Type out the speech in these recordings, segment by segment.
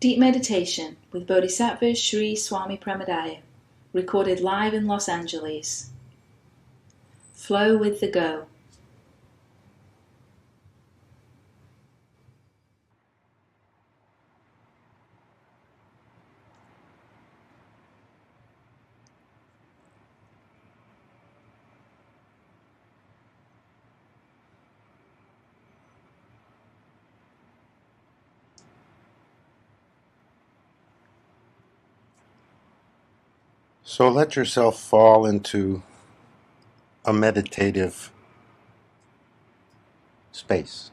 Deep Meditation with Bodhisattva Sri Swami Premodaya, recorded live in Los Angeles. Flow with the go. So let yourself fall into a meditative space.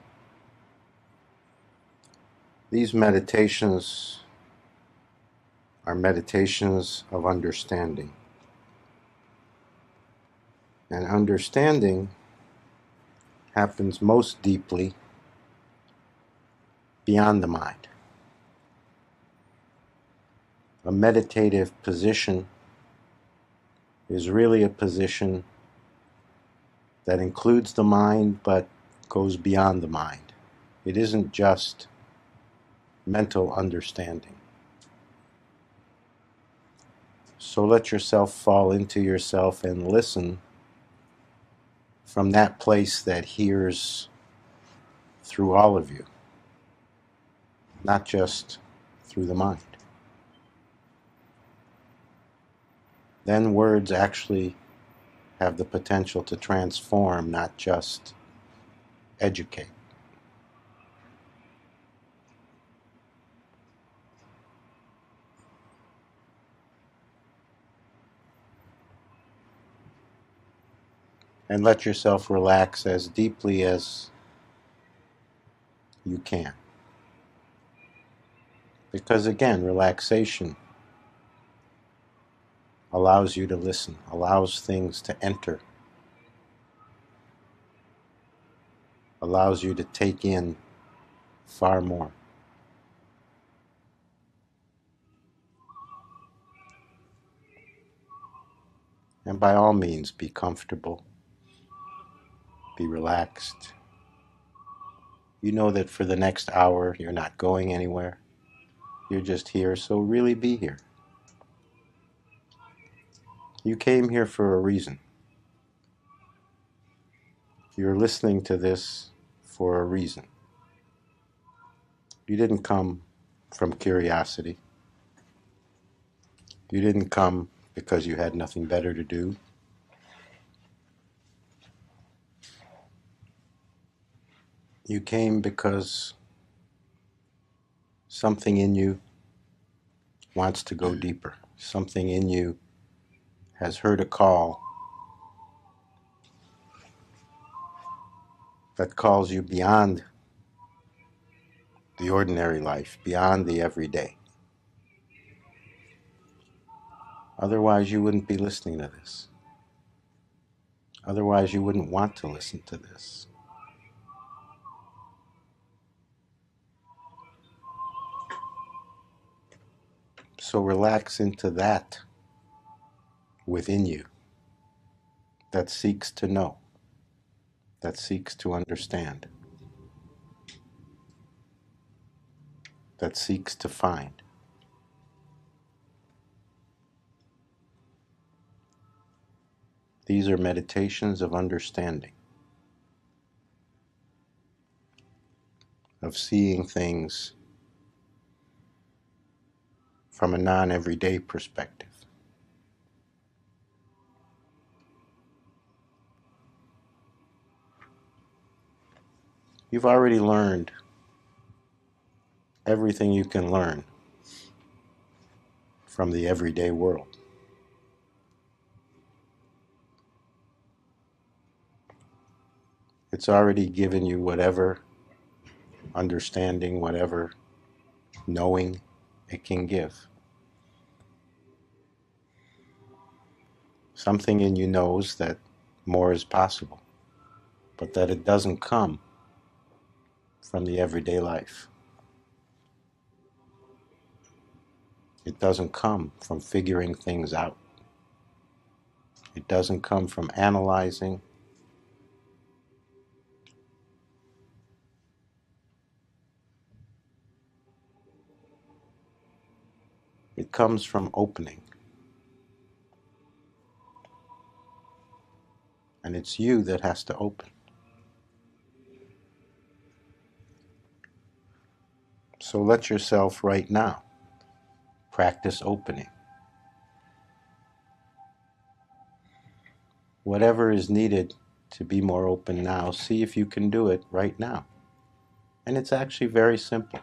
These meditations are meditations of understanding. And understanding happens most deeply beyond the mind. A meditative position is really a position that includes the mind but goes beyond the mind. It isn't just mental understanding. So let yourself fall into yourself and listen from that place that hears through all of you, not just through the mind. Then words actually have the potential to transform, not just educate. And let yourself relax as deeply as you can. Because again, relaxation allows you to listen, allows things to enter, allows you to take in far more. And by all means, be comfortable, be relaxed. You know that for the next hour, you're not going anywhere. You're just here, so really be here. You came here for a reason. You're listening to this for a reason. You didn't come from curiosity. You didn't come because you had nothing better to do. You came because something in you wants to go deeper. Something in you has heard a call that calls you beyond the ordinary life, beyond the everyday. Otherwise, you wouldn't be listening to this. Otherwise, you wouldn't want to listen to this. So relax into that within you that seeks to know, that seeks to understand, that seeks to find. These are meditations of understanding, of seeing things from a non-everyday perspective. You've already learned everything you can learn from the everyday world. It's already given you whatever understanding, whatever knowing it can give. Something in you knows that more is possible, but that it doesn't come from the everyday life. It doesn't come from figuring things out. It doesn't come from analyzing. It comes from opening. And it's you that has to open. So let yourself right now practice opening. Whatever is needed to be more open now, see if you can do it right now. And it's actually very simple.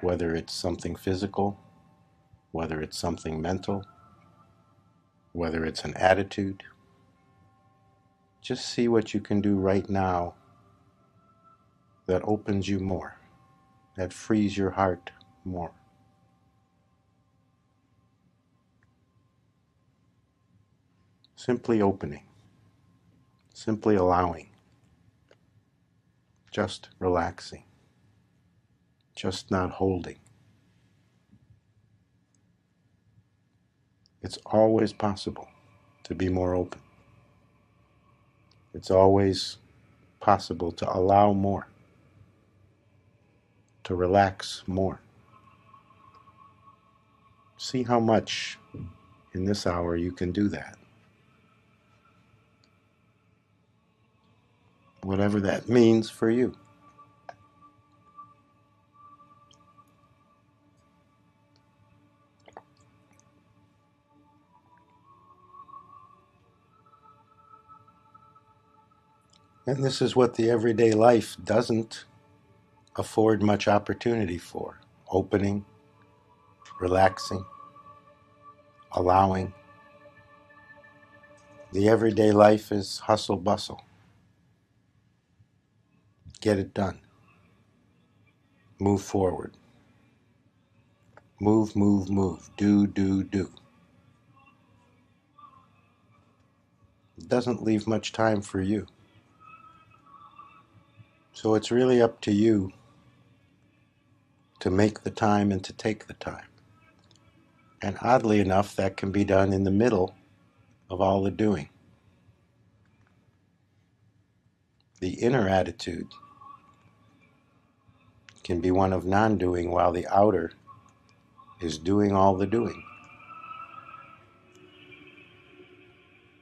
Whether it's something physical, whether it's something mental, whether it's an attitude, just see what you can do right now that opens you more, that frees your heart more. Simply opening, simply allowing, just relaxing, just not holding. It's always possible to be more open. It's always possible to allow more, to relax more. See how much in this hour you can do that. Whatever that means for you. And this is what the everyday life doesn't afford much opportunity for. Opening, relaxing, allowing. The everyday life is hustle bustle. Get it done. Move forward. Move, move, move. Do, do, do. It doesn't leave much time for you. So it's really up to you to make the time and to take the time. And oddly enough, that can be done in the middle of all the doing. The inner attitude can be one of non-doing while the outer is doing all the doing.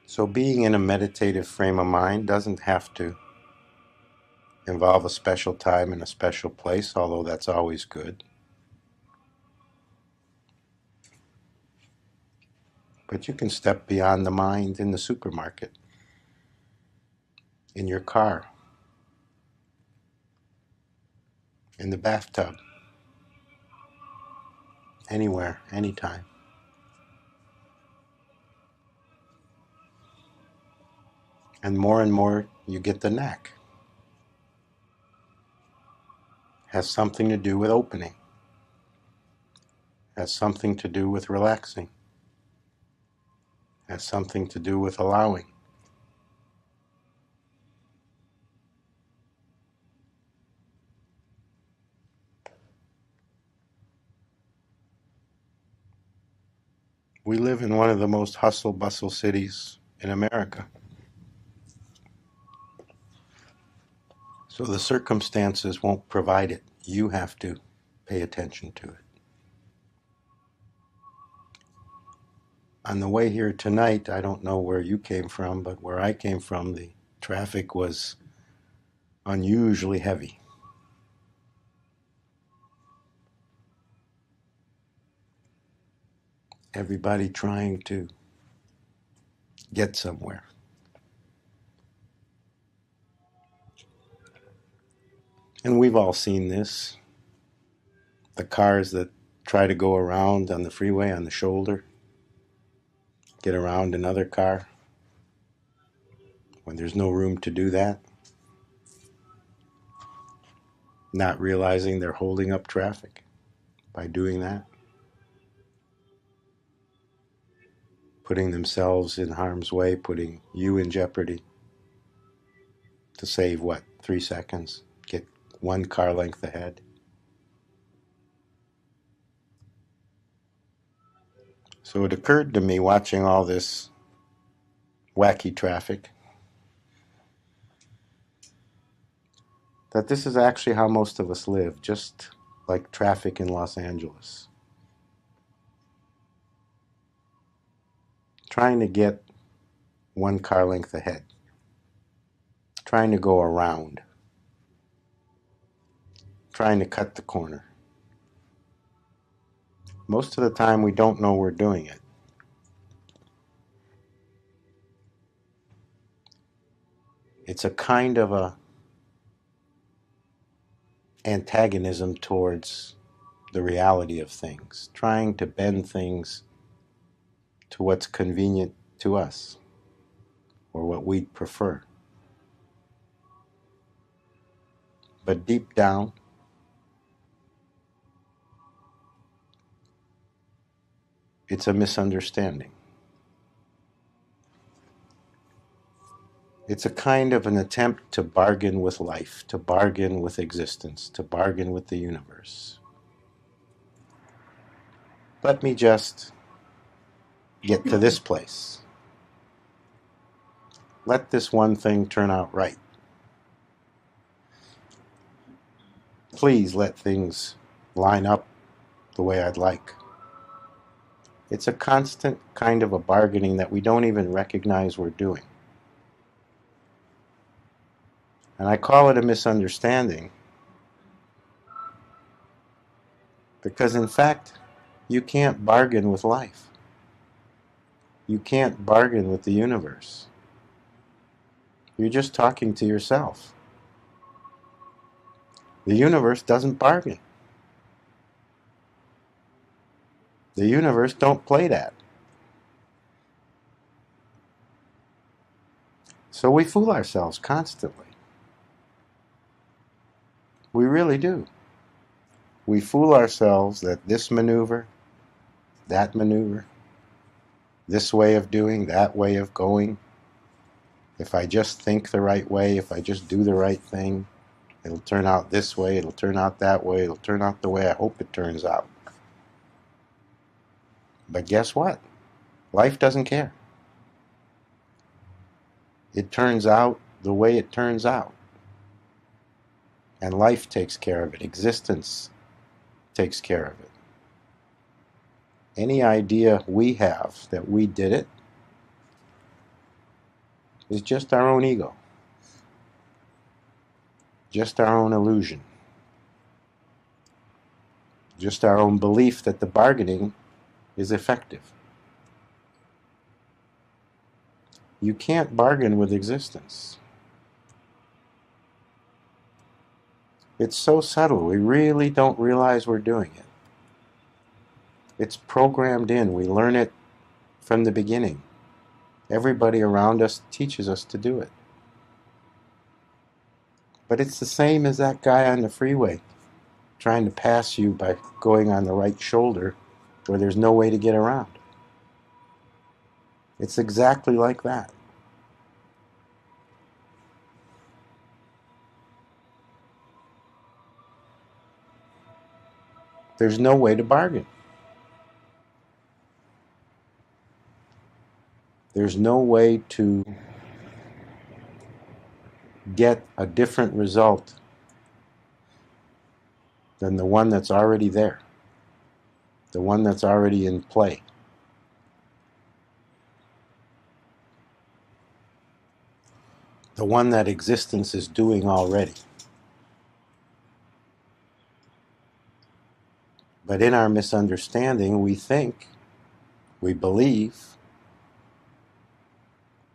So being in a meditative frame of mind doesn't have to involve a special time and a special place, although that's always good. But you can step beyond the mind in the supermarket, in your car, in the bathtub, anywhere, anytime. And more you get the knack. Has something to do with opening. Has something to do with relaxing. Has something to do with allowing. We live in one of the most hustle-bustle cities in America. So the circumstances won't provide it. You have to pay attention to it. On the way here tonight, I don't know where you came from, but where I came from, the traffic was unusually heavy. Everybody trying to get somewhere. And we've all seen this. The cars that try to go around on the freeway on the shoulder, get around another car when there's no room to do that, not realizing they're holding up traffic by doing that, putting themselves in harm's way, putting you in jeopardy to save, 3 seconds, get one car length ahead. So it occurred to me watching all this wacky traffic that this is actually how most of us live, just like traffic in Los Angeles. Trying to get one car length ahead. Trying to go around. Trying to cut the corner. Most of the time we don't know we're doing it. It's a kind of a antagonism towards the reality of things, trying to bend things to what's convenient to us or what we'd prefer. But deep down, it's a misunderstanding. It's a kind of an attempt to bargain with life, to bargain with existence, to bargain with the universe. Let me just get to this place. Let this one thing turn out right. Please let things line up the way I'd like. It's a constant kind of a bargaining that we don't even recognize we're doing. And I call it a misunderstanding because, in fact, you can't bargain with life. You can't bargain with the universe. You're just talking to yourself. The universe doesn't bargain. The universe don't play that. So we fool ourselves constantly. We really do. We fool ourselves that this maneuver, that maneuver, this way of doing, that way of going, if I just think the right way, if I just do the right thing, it'll turn out this way, it'll turn out that way, it'll turn out the way I hope it turns out. But guess what? Life doesn't care. It turns out the way it turns out. And life takes care of it. Existence takes care of it. Any idea we have that we did it is just our own ego. Just our own illusion. Just our own belief that the bargaining is effective. You can't bargain with existence. It's so subtle, we really don't realize we're doing it. It's programmed in, we learn it from the beginning. Everybody around us teaches us to do it. But it's the same as that guy on the freeway trying to pass you by going on the right shoulder where there's no way to get around. It's exactly like that. There's no way to bargain. There's no way to get a different result than the one that's already there, the one that's already in play. The one that existence is doing already. But in our misunderstanding, we think, we believe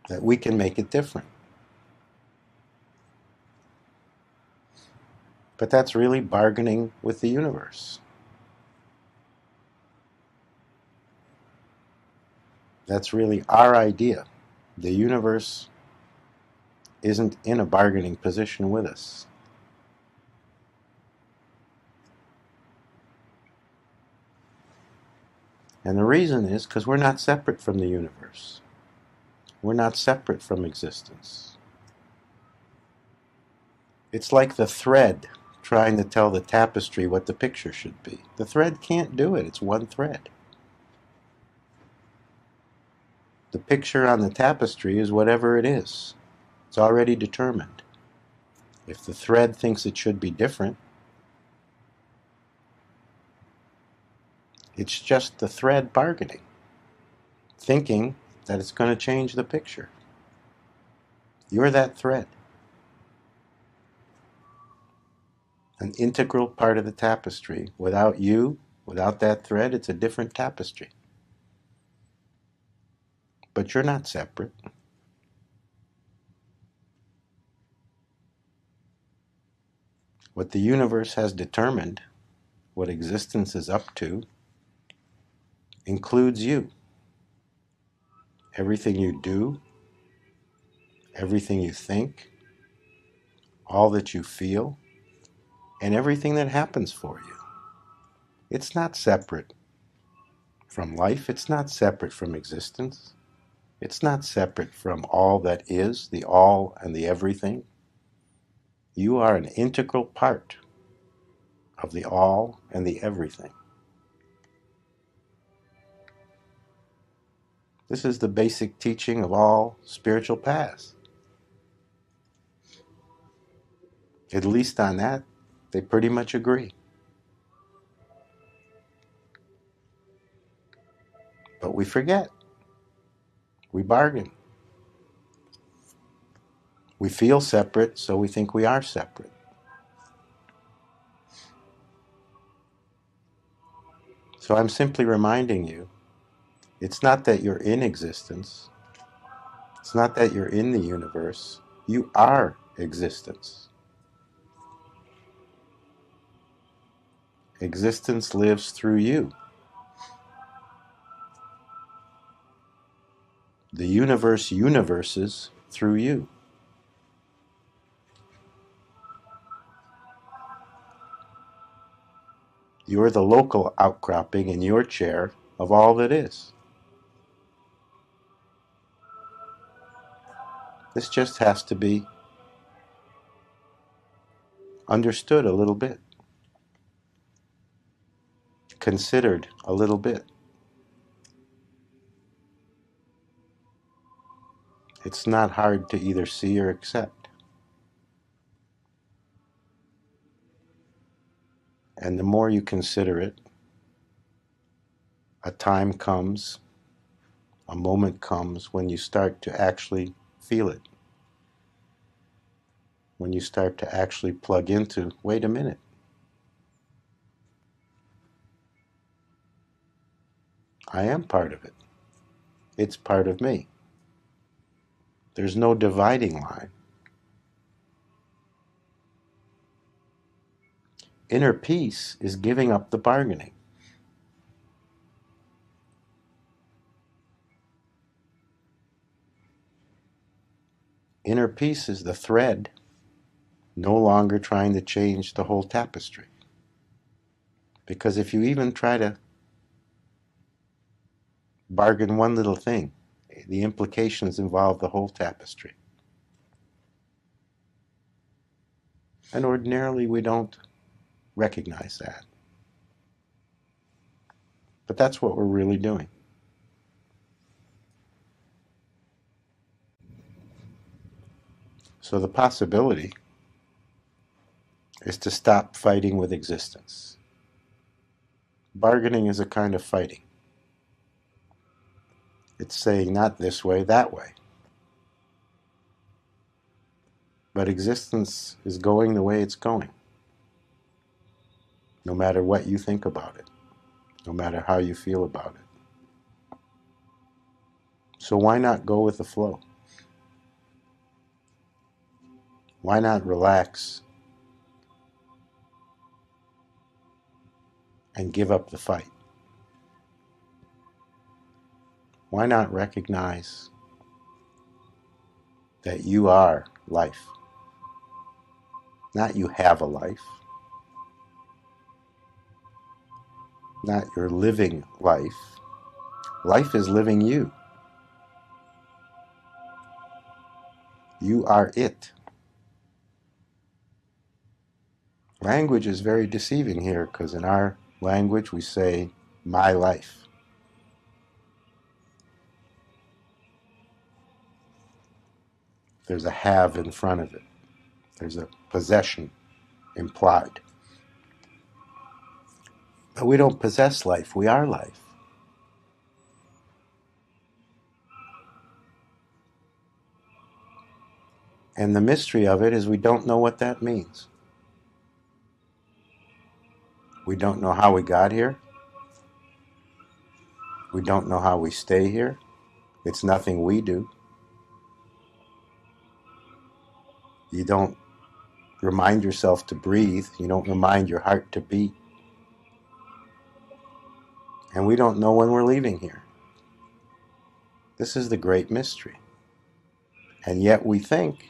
that we can make it different. But that's really bargaining with the universe. That's really our idea. The universe isn't in a bargaining position with us. And the reason is because we're not separate from the universe. We're not separate from existence. It's like the thread trying to tell the tapestry what the picture should be. The thread can't do it. It's one thread. The picture on the tapestry is whatever it is. It's already determined. If the thread thinks it should be different, It's just the thread bargaining, thinking that it's going to change the picture. You're that thread, an integral part of the tapestry. Without you, without that thread, it's a different tapestry. But you're not separate. What the universe has determined, what existence is up to, includes you. Everything you do, everything you think, all that you feel, and everything that happens for you. It's not separate from life. It's not separate from existence. It's not separate from all that is, the all and the everything. You are an integral part of the all and the everything. This is the basic teaching of all spiritual paths. At least on that, they pretty much agree. But we forget. We bargain. We feel separate, so we think we are separate. So I'm simply reminding you, it's not that you're in existence. It's not that you're in the universe. You are existence. Existence lives through you. The universe universes through you. You're the local outcropping in your chair of all that is. This just has to be understood a little bit, considered a little bit. It's not hard to either see or accept. And the more you consider it, a time comes, a moment comes when you start to actually feel it. When you start to actually plug into, wait a minute. I am part of it. It's part of me. There's no dividing line. Inner peace is giving up the bargaining. Inner peace is the thread, no longer trying to change the whole tapestry. Because if you even try to bargain one little thing, the implications involve the whole tapestry. And ordinarily we don't recognize that. But that's what we're really doing. So the possibility is to stop fighting with existence. Bargaining is a kind of fighting. It's saying not this way, that way. But existence is going the way it's going, no matter what you think about it, no matter how you feel about it. So why not go with the flow? Why not relax and give up the fight? Why not recognize that you are life? Not you have a life, not you're living life. Life is living you. You are it. Language is very deceiving here because in our language we say, my life. There's a have in front of it. There's a possession implied. But we don't possess life, we are life. And the mystery of it is we don't know what that means. We don't know how we got here. We don't know how we stay here. It's nothing we do. You don't remind yourself to breathe. You don't remind your heart to beat. And we don't know when we're leaving here. This is the great mystery. And yet we think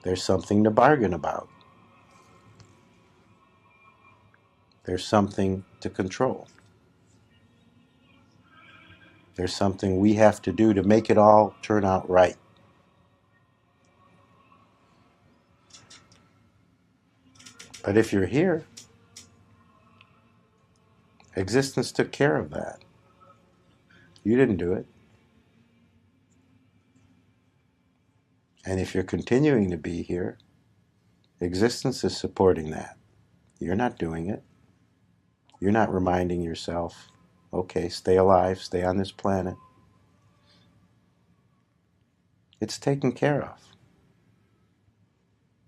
there's something to bargain about. There's something to control. There's something we have to do to make it all turn out right. But if you're here, existence took care of that. You didn't do it. And if you're continuing to be here, existence is supporting that. You're not doing it. You're not reminding yourself, okay, stay alive, stay on this planet. It's taken care of.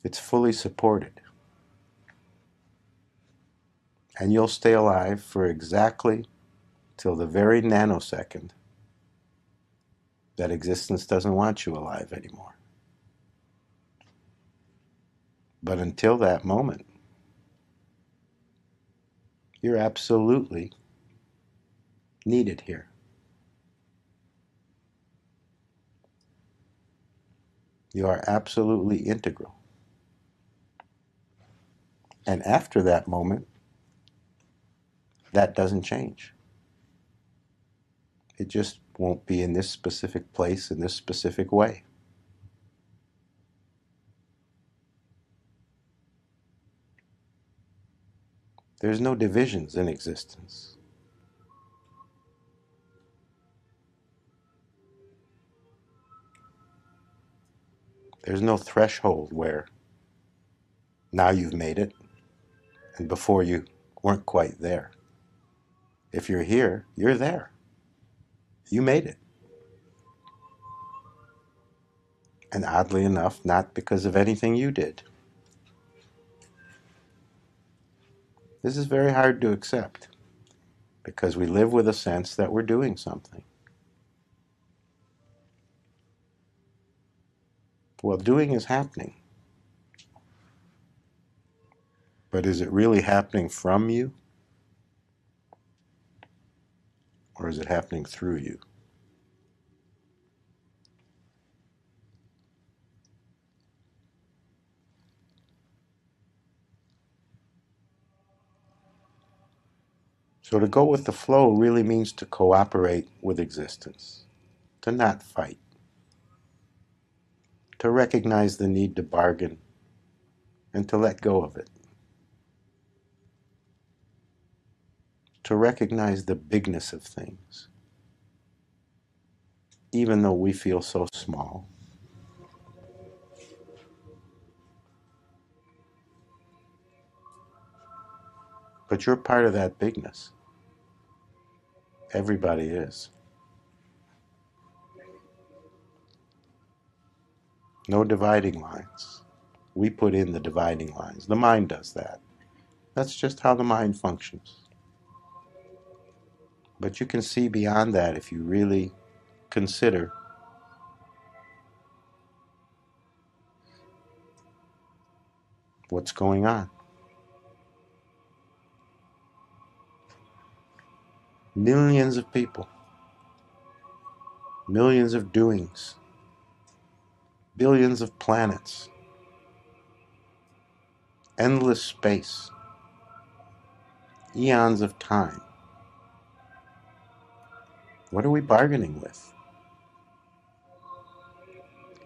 It's fully supported. And you'll stay alive for exactly till the very nanosecond that existence doesn't want you alive anymore. But until that moment, you're absolutely needed here. You are absolutely integral. And after that moment, that doesn't change. It just won't be in this specific place, in this specific way. There's no divisions in existence. There's no threshold where now you've made it, and before you weren't quite there. If you're here, you're there. You made it. And oddly enough, not because of anything you did. This is very hard to accept, because we live with a sense that we're doing something. Well, doing is happening. But is it really happening from you? Or is it happening through you? So to go with the flow really means to cooperate with existence, to not fight, to recognize the need to bargain, and to let go of it. To recognize the bigness of things, even though we feel so small. But you're part of that bigness. Everybody is. No dividing lines. We put in the dividing lines. The mind does that. That's just how the mind functions. But you can see beyond that if you really consider what's going on. Millions of people, millions of doings, billions of planets, endless space, eons of time. What are we bargaining with?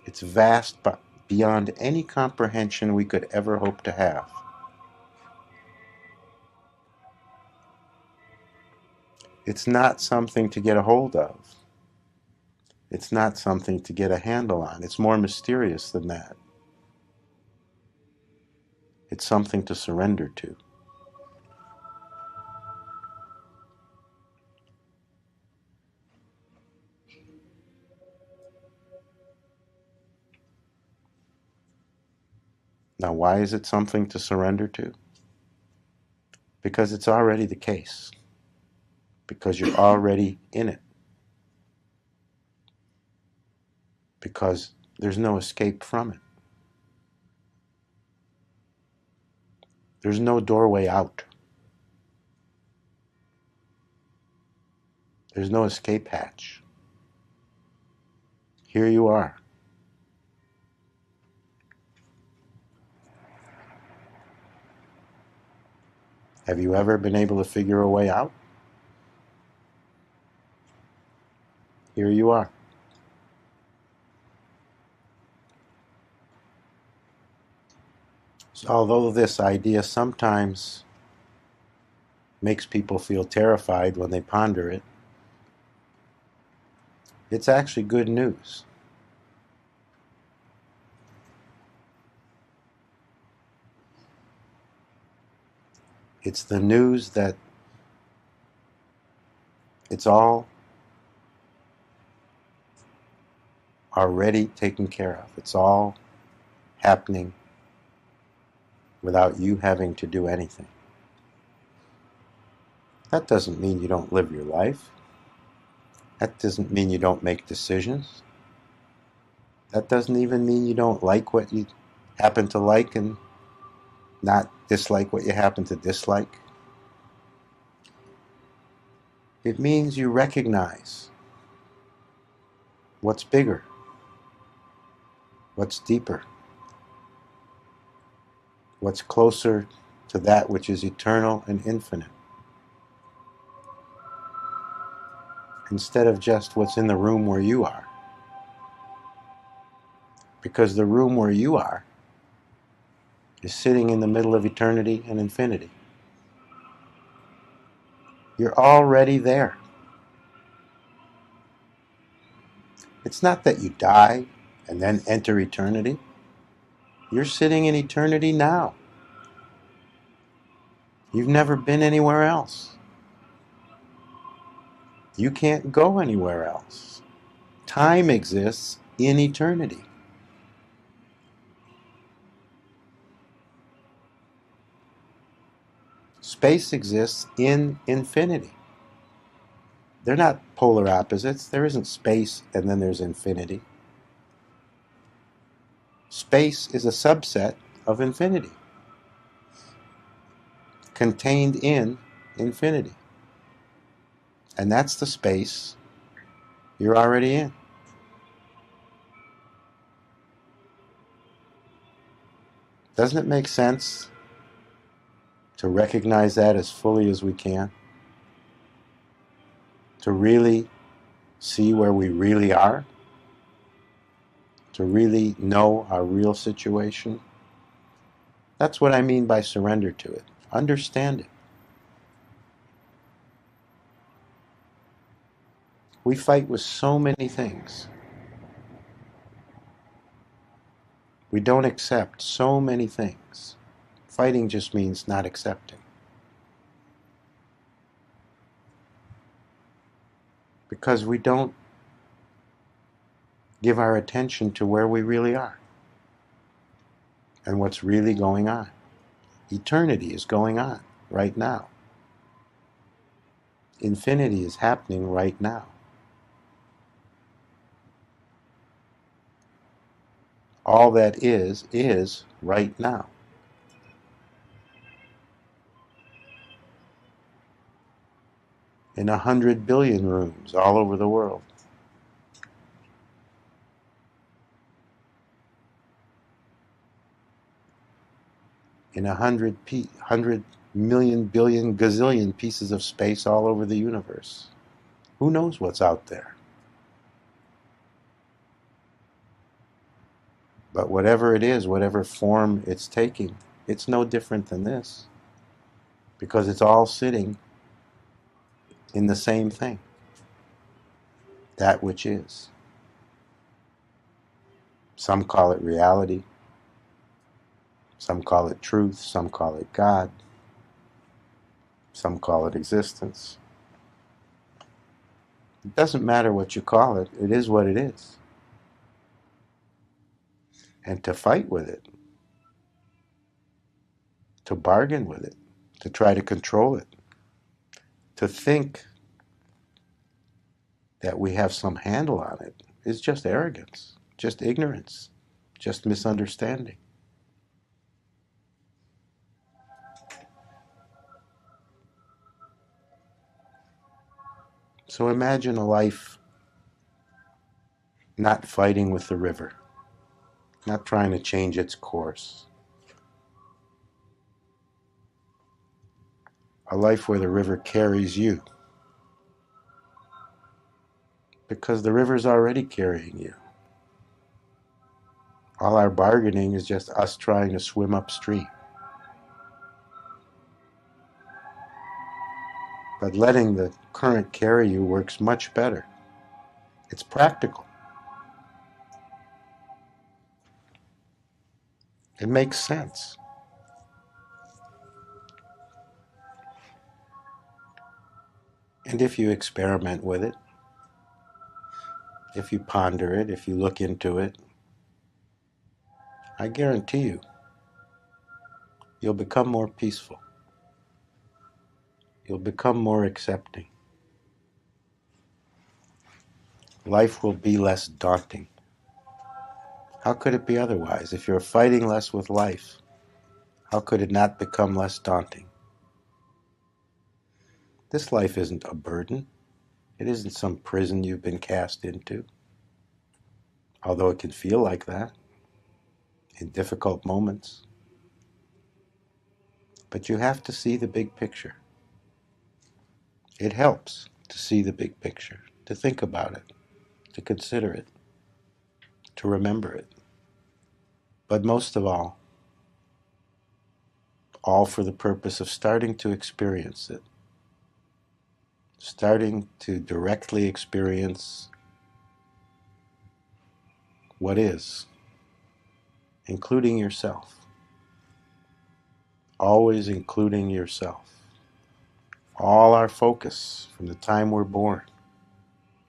It's vast beyond any comprehension we could ever hope to have. It's not something to get a hold of. It's not something to get a handle on. It's more mysterious than that. It's something to surrender to. Now, why is it something to surrender to? Because it's already the case. Because you're already in it. Because there's no escape from it. There's no doorway out. There's no escape hatch. Here you are. Have you ever been able to figure a way out? Here you are. So although this idea sometimes makes people feel terrified when they ponder it, it's actually good news. It's the news that it's all already taken care of. It's all happening without you having to do anything. That doesn't mean you don't live your life. That doesn't mean you don't make decisions. That doesn't even mean you don't like what you happen to like and not dislike what you happen to dislike. It means you recognize what's bigger, what's deeper, what's closer to that which is eternal and infinite, instead of just what's in the room where you are. Because the room where you are is sitting in the middle of eternity and infinity. You're already there. It's not that you die and then enter eternity. You're sitting in eternity now. You've never been anywhere else. You can't go anywhere else. Time exists in eternity. Space exists in infinity. They're not polar opposites. There isn't space and then there's infinity. Space is a subset of infinity, contained in infinity. And that's the space you're already in. Doesn't it make sense to recognize that as fully as we can? To really see where we really are? To really know our real situation? That's what I mean by surrender to it. Understand it. We fight with so many things. We don't accept so many things. Fighting just means not accepting. Because we don't give our attention to where we really are and what's really going on. Eternity is going on right now. Infinity is happening right now. All that is right now. In 100 billion rooms all over the world. In 100 million, billion, gazillion pieces of space all over the universe. Who knows what's out there? But whatever it is, whatever form it's taking, it's no different than this. Because it's all sitting in the same thing. That which is. Some call it reality. Some call it truth. Some call it God. Some call it existence. It doesn't matter what you call it. It is what it is. And to fight with it to bargain with it, to try to control it, to think that we have some handle on it is just arrogance, just ignorance, just misunderstanding. So imagine a life not fighting with the river, not trying to change its course. A life where the river carries you, because the river's already carrying you. All our bargaining is just us trying to swim upstream. But letting the current carry you works much better. It's practical. It makes sense. And if you experiment with it, if you ponder it, if you look into it, I guarantee you, you'll become more peaceful. You'll become more accepting. Life will be less daunting. How could it be otherwise? If you're fighting less with life, how could it not become less daunting? This life isn't a burden. It isn't some prison you've been cast into, although it can feel like that in difficult moments. But you have to see the big picture. It helps to see the big picture, to think about it, to consider it, to remember it. But most of all for the purpose of starting to experience it, starting to directly experience what is, including yourself, always including yourself. All our focus from the time we're born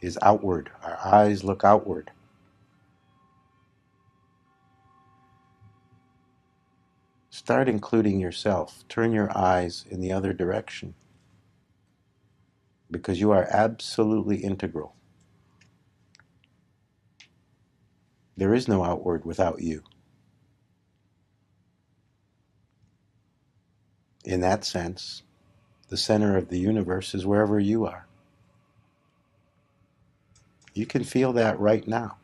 is outward. Our eyes look outward. Start including yourself. Turn your eyes in the other direction, because you are absolutely integral. There is no outward without you. In that sense, the center of the universe is wherever you are. You can feel that right now.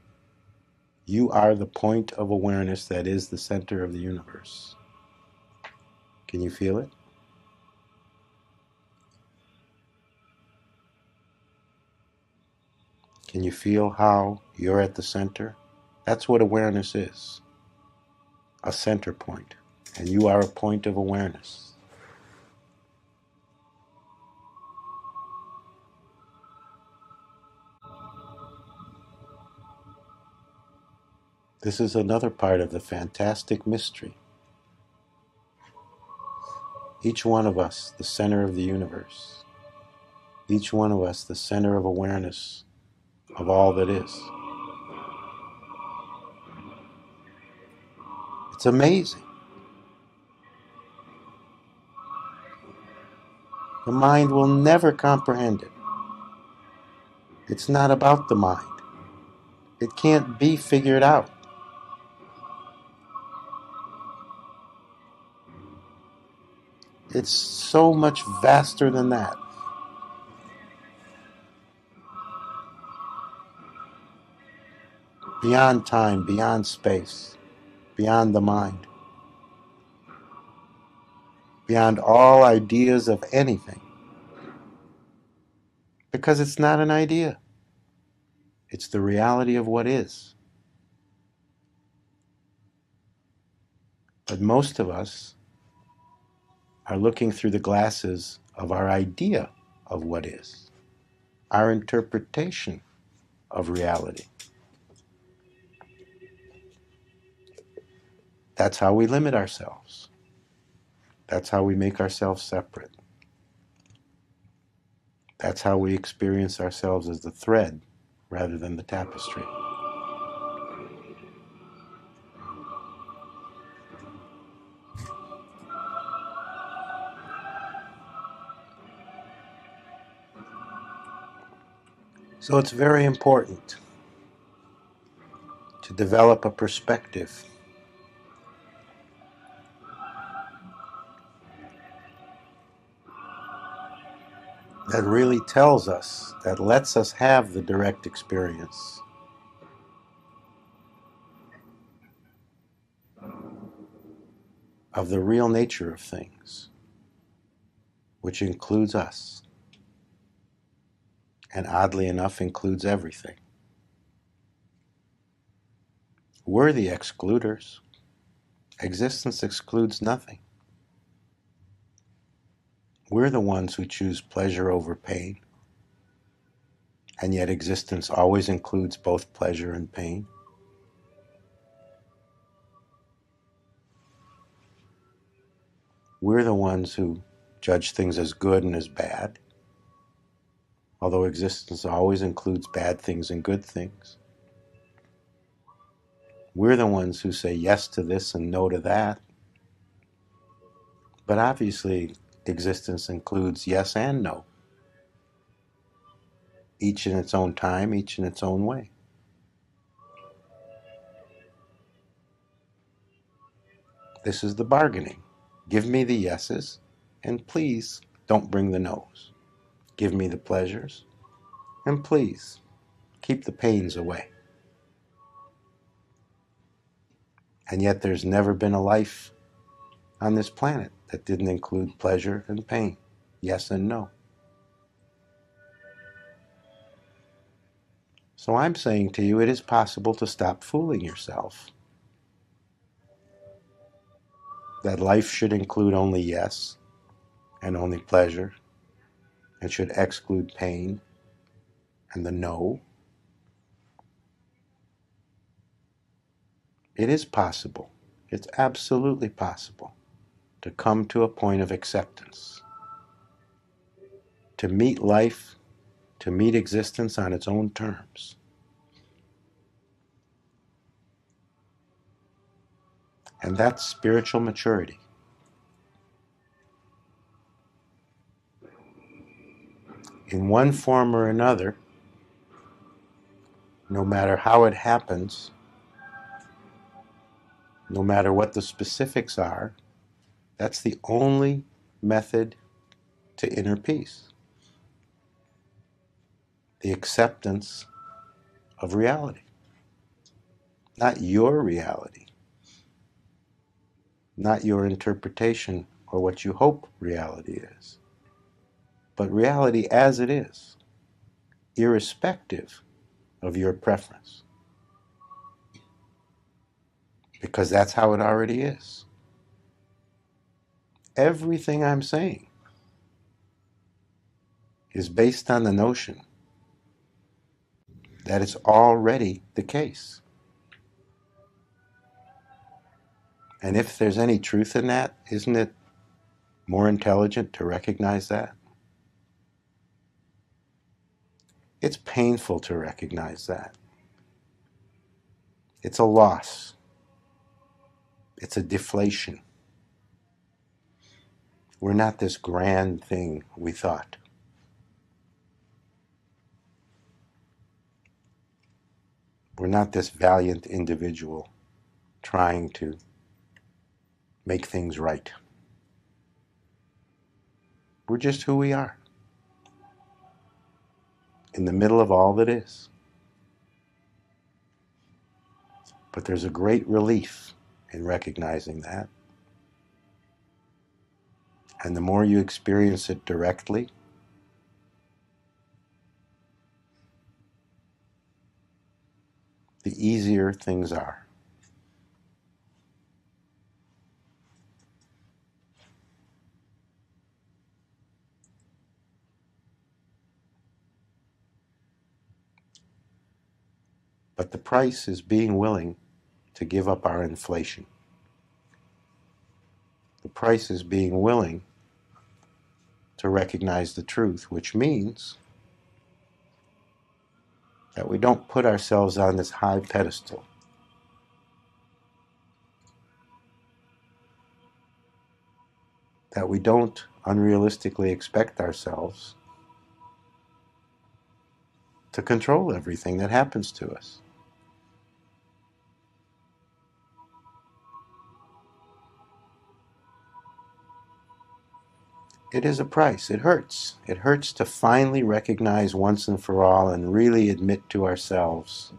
You are the point of awareness that is the center of the universe. Can you feel it? Can you feel how you're at the center? That's what awareness is. A center point. And you are a point of awareness. This is another part of the fantastic mystery. Each one of us, the center of the universe. Each one of us, the center of awareness of all that is. It's amazing. The mind will never comprehend it. It's not about the mind. It can't be figured out. It's so much vaster than that. Beyond time, beyond space, beyond the mind. Beyond all ideas of anything. Because it's not an idea. It's the reality of what is. But most of us are looking through the glasses of our idea of what is, our interpretation of reality. That's how we limit ourselves. That's how we make ourselves separate. That's how we experience ourselves as the thread rather than the tapestry. So it's very important to develop a perspective that really tells us, that lets us have the direct experience of the real nature of things, which includes us, and oddly enough includes everything. We're the excluders. Existence excludes nothing. We're the ones who choose pleasure over pain, and yet existence always includes both pleasure and pain. We're the ones who judge things as good and as bad, although existence always includes bad things and good things. We're the ones who say yes to this and no to that, but obviously existence includes yes and no, each in its own time, each in its own way. This is the bargaining. Give me the yeses, and please don't bring the nos. Give me the pleasures, and please keep the pains away. And yet there's never been a life on this planet that didn't include pleasure and pain, yes and no. So I'm saying to you, it is possible to stop fooling yourself. That life should include only yes and only pleasure, and should exclude pain and the no. It is possible. It's absolutely possible to come to a point of acceptance, to meet life, to meet existence on its own terms. And that's spiritual maturity. In one form or another, no matter how it happens, no matter what the specifics are, that's the only method to inner peace. The acceptance of reality. Not your reality. Not your interpretation or what you hope reality is. But reality as it is, irrespective of your preference. Because that's how it already is. Everything I'm saying is based on the notion that it's already the case. And if there's any truth in that, isn't it more intelligent to recognize that? It's painful to recognize that. It's a loss. It's a deflation. We're not this grand thing we thought. We're not this valiant individual trying to make things right. We're just who we are, in the middle of all that is. But there's a great relief in recognizing that. And the more you experience it directly, the easier things are. But the price is being willing to give up our inflation. The price is being willing to recognize the truth, which means that we don't put ourselves on this high pedestal. That we don't unrealistically expect ourselves to control everything that happens to us. It is a price. It hurts. It hurts to finally recognize once and for all and really admit to ourselves,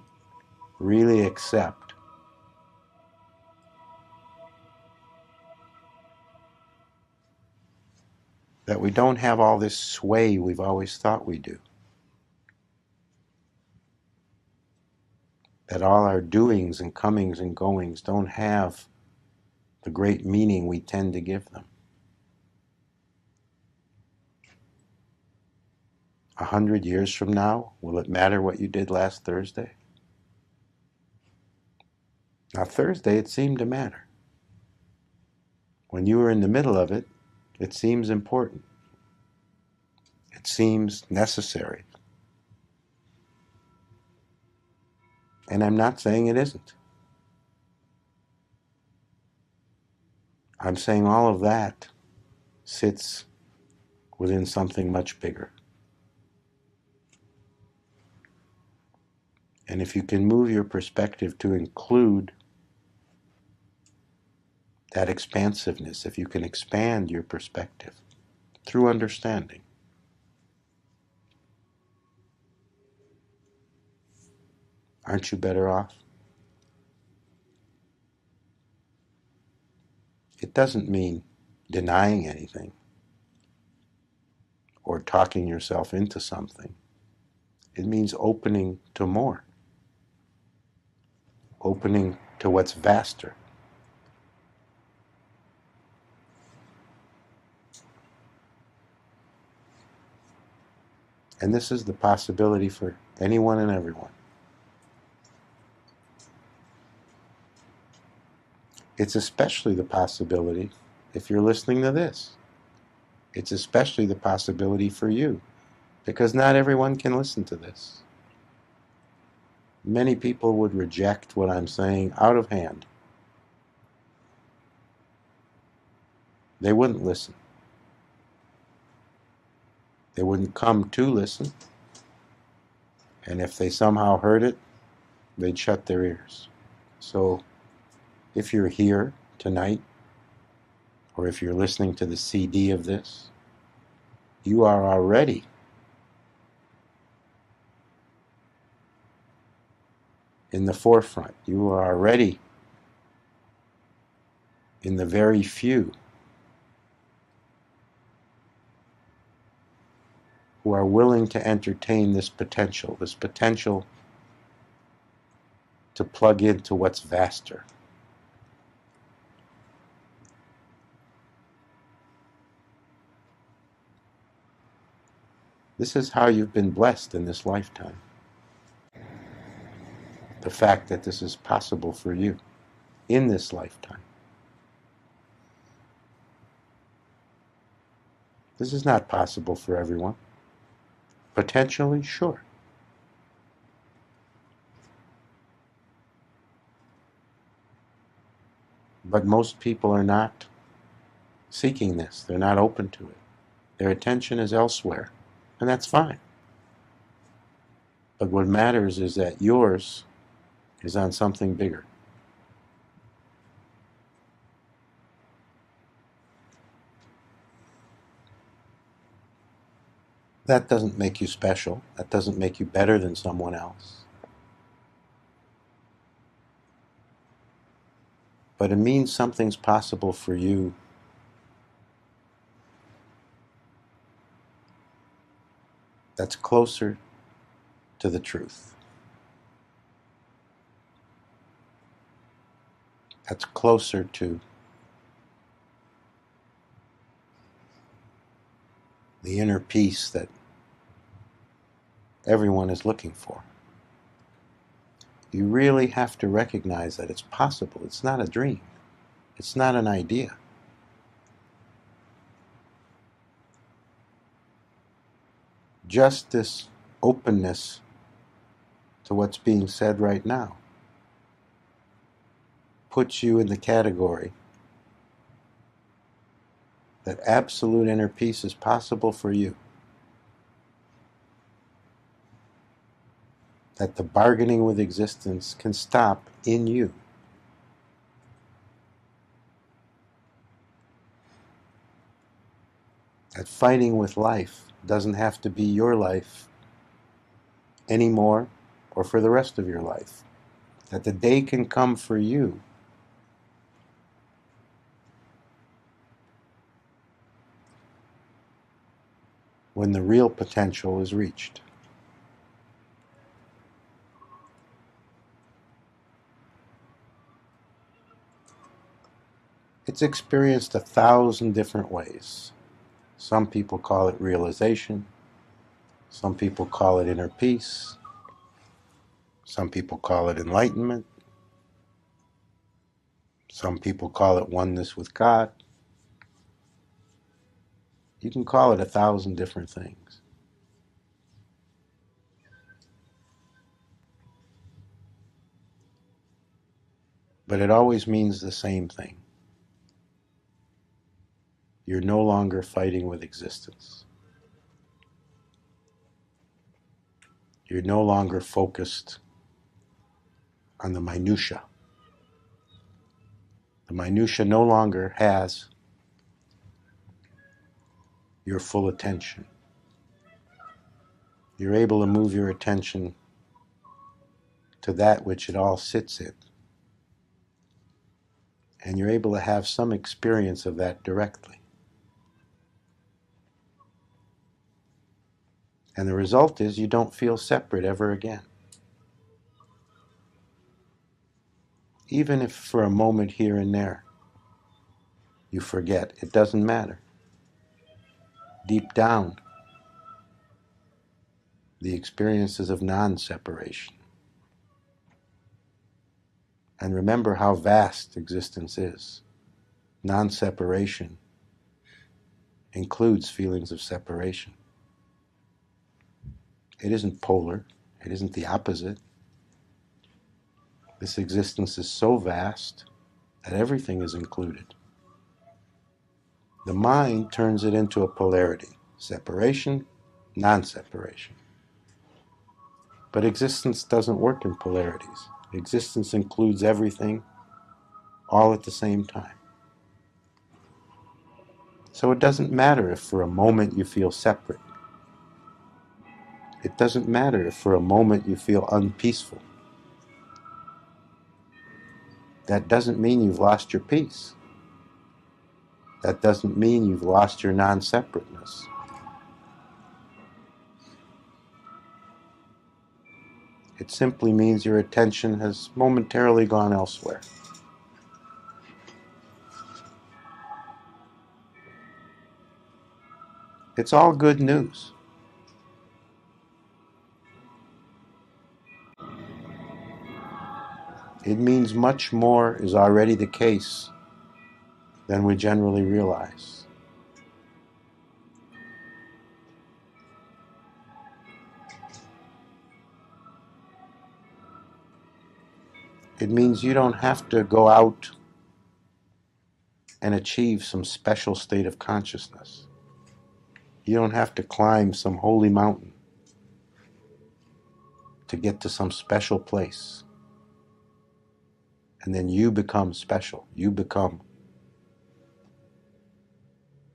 really accept that we don't have all this sway we've always thought we do. That all our doings and comings and goings don't have the great meaning we tend to give them. 100 years from now, will it matter what you did last Thursday? Now, Thursday, it seemed to matter. When you were in the middle of it, it seems important. It seems necessary. And I'm not saying it isn't. I'm saying all of that sits within something much bigger. And if you can move your perspective to include that expansiveness, if you can expand your perspective through understanding, aren't you better off? It doesn't mean denying anything or talking yourself into something. It means opening to more, opening to what's vaster. And this is the possibility for anyone and everyone. It's especially the possibility if you're listening to this. It's especially the possibility for you, because not everyone can listen to this. Many people would reject what I'm saying out of hand. They wouldn't listen. They wouldn't come to listen. And if they somehow heard it, they'd shut their ears. So if you're here tonight, or if you're listening to the CD of this, you are already in the forefront. You are already in the very few who are willing to entertain this potential to plug into what's vaster. This is how you've been blessed in this lifetime. The fact that this is possible for you in this lifetime. This is not possible for everyone. Potentially, sure. But most people are not seeking this. They're not open to it. Their attention is elsewhere. And that's fine. But what matters is that yours is on something bigger. That doesn't make you special. That doesn't make you better than someone else. But it means something's possible for you that's closer to the truth. That's closer to the inner peace that everyone is looking for. You really have to recognize that it's possible. It's not a dream. It's not an idea. Just this openness to what's being said right now puts you in the category that absolute inner peace is possible for you. that the bargaining with existence can stop in you. That fighting with life doesn't have to be your life anymore or for the rest of your life. That the day can come for you when the real potential is reached. It's experienced 1,000 different ways. Some people call it realization. Some people call it inner peace. Some people call it enlightenment. Some people call it oneness with God. You can call it 1,000 different things. But it always means the same thing. You're no longer fighting with existence. You're no longer focused on the minutia. The minutia no longer has your full attention. You're able to move your attention to that which it all sits in. And you're able to have some experience of that directly. And the result is you don't feel separate ever again. Even if for a moment here and there you forget, it doesn't matter. Deep down, the experiences of non-separation. And remember how vast existence is. Non-separation includes feelings of separation. It isn't polar. It isn't the opposite. This existence is so vast that everything is included. The mind turns it into a polarity. Separation, non-separation. But existence doesn't work in polarities. Existence includes everything all at the same time. So it doesn't matter if for a moment you feel separate. It doesn't matter if for a moment you feel unpeaceful. That doesn't mean you've lost your peace. That doesn't mean you've lost your non-separateness. It simply means your attention has momentarily gone elsewhere. It's all good news. It means much more is already the case than we generally realize. It means you don't have to go out and achieve some special state of consciousness. You don't have to climb some holy mountain to get to some special place. And then you become special. You become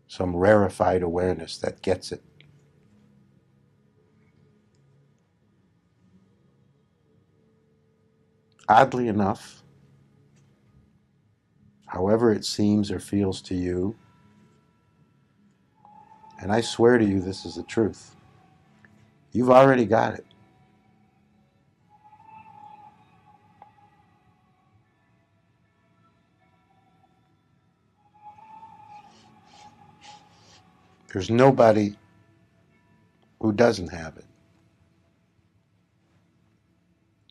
some rarefied awareness that gets it. Oddly enough, however it seems or feels to you, and I swear to you this is the truth, you've already got it. There's nobody who doesn't have it.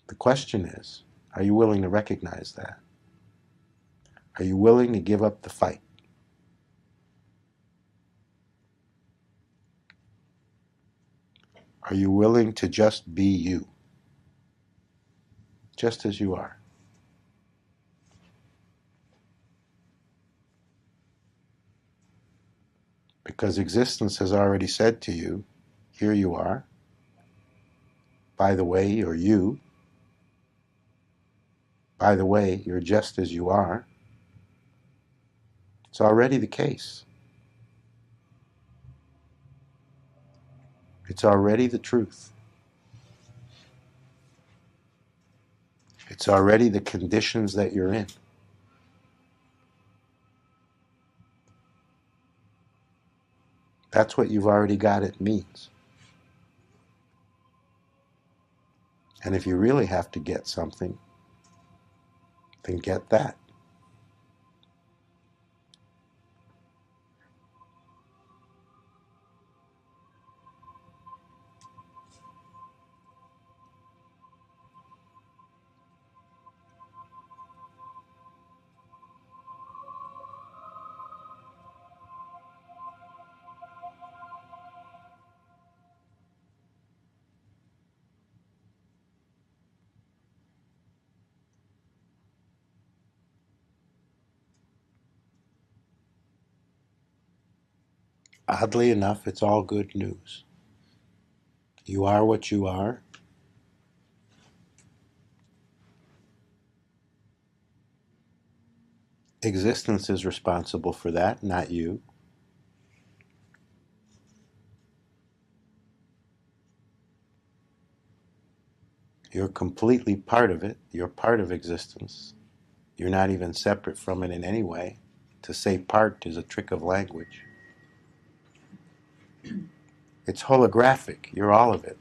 The question is, are you willing to recognize that? Are you willing to give up the fight? Are you willing to just be you? Just as you are. Because existence has already said to you, here you are. by the way, you're you. By the way, you're just as you are. It's already the case. It's already the truth. It's already the conditions that you're in. That's what you've already got it means. And if you really have to get something, then get that. Oddly enough, it's all good news. You are what you are. Existence is responsible for that, not you. You're completely part of it. You're part of existence. You're not even separate from it in any way. To say part is a trick of language. It's holographic. You're all of it.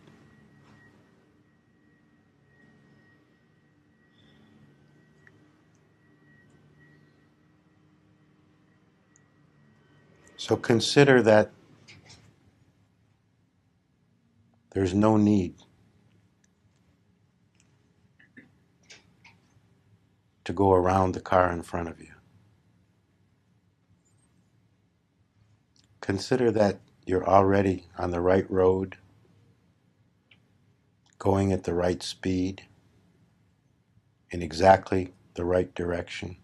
So consider that there's no need to go around the car in front of you. Consider that you're already on the right road, going at the right speed, in exactly the right direction.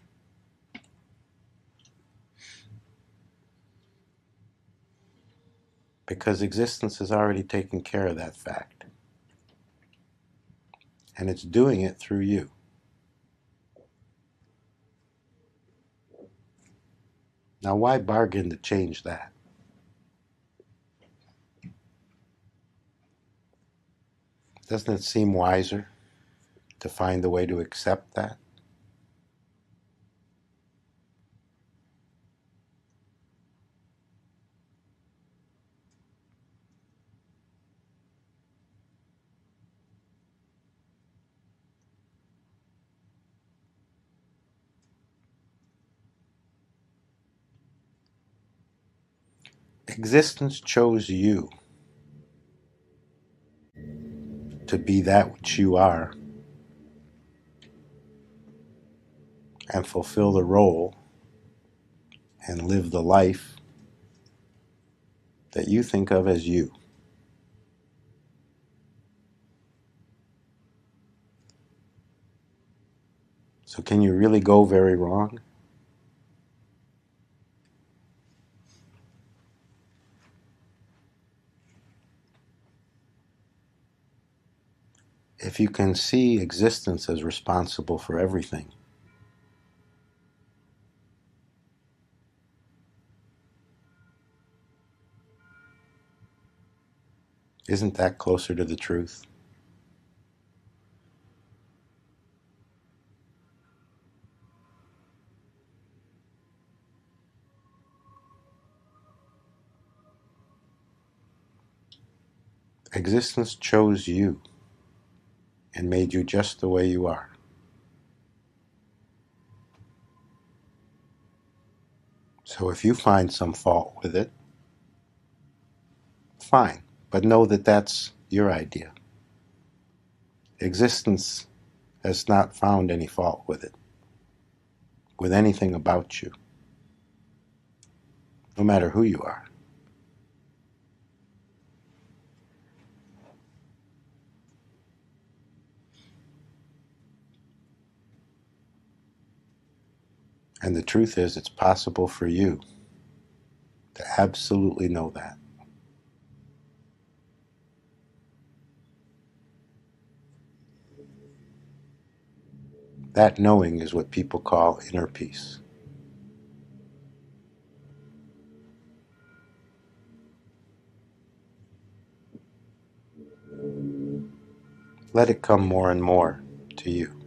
Because existence has already taken care of that fact. And it's doing it through you. Now, why bargain to change that? Doesn't it seem wiser to find a way to accept that? Existence chose you to be that which you are and fulfill the role and live the life that you think of as you. So can you really go very wrong? If you can see existence as responsible for everything, isn't that closer to the truth? Existence chose you and made you just the way you are. So if you find some fault with it, fine, but know that that's your idea. Existence has not found any fault with it, with anything about you, no matter who you are. And the truth is, it's possible for you to absolutely know that. That knowing is what people call inner peace. Let it come more and more to you.